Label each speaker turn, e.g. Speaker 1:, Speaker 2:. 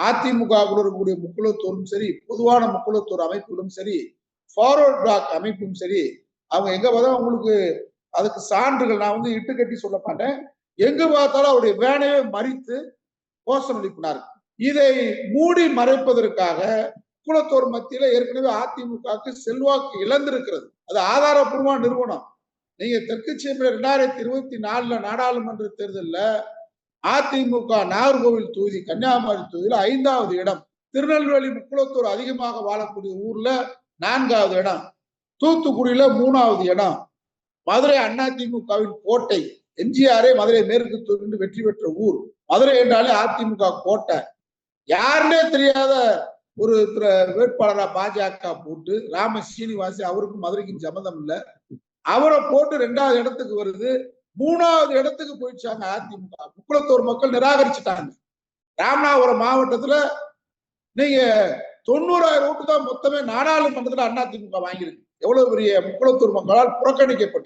Speaker 1: அதிமுக இருக்கக்கூடிய முக்குளத்தோரும் சரி, பொதுவான முக்குளத்தோர் அமைப்புகளும் சரி, ஃபார்வர்ட் பிளாக் அமைப்பும் சரி, அவங்க எங்க பார்த்தா உங்களுக்கு அதுக்கு சான்றுகள் நான் இட்டுக்கட்டி சொல்ல மாட்டேன். எங்கு பார்த்தாலும் அவருடைய வேனையை மறித்து கோஷம் எழுப்பினார். இதை மூடி மறைப்பதற்காக முக்குளத்தோர் மத்தியில ஏற்கனவே அதிமுகவுக்கு செல்வாக்கு இழந்திருக்கிறது. அது ஆதாரப்பூர்வமான நிறுவனம். நீங்க தெற்கு சீமையில 2024 நாடாளுமன்ற தேர்தலில் அதிமுக நாகர்கோவில் தொகுதி, கன்னியாகுமரி தொகுதியில் 5வது இடம், திருநெல்வேலி முக்குளத்தோர் அதிகமாக வாழக்கூடிய ஊர்ல 4வது இடம், தூத்துக்குடியில 3வது இடம், மதுரை அதிமுகவின் கோட்டை, எம்ஜிஆரே மதுரை மேற்கு தொகுதியில் வெற்றி பெற்ற ஊர். மதுரை என்றாலே அதிமுக கோட்டை. யாருன்னே தெரியாத ஒரு வேட்பாளரா பாஜக போட்டு, ராம சீனிவாசி, அவருக்கும் மதுரைக்கும் சம்மந்தம் இல்லை, அவரை போட்டு 2வது இடத்துக்கு வருது. 3வது இடத்துக்கு போயிடுச்சாங்க அதிமுக. முக்குளத்தோர் மக்கள் நிராகரிச்சுட்டாங்க. ராமநாதபுரம் மாவட்டத்துல நீங்க 90,000 ஓட்டு தான் மொத்தமே நாடாளுமன்றத்துல அதிமுக வாங்கியிருக்கு. எவ்வளவு பெரிய முக்குளத்தோர் மக்களால் புறக்கணிக்கப்பட்டு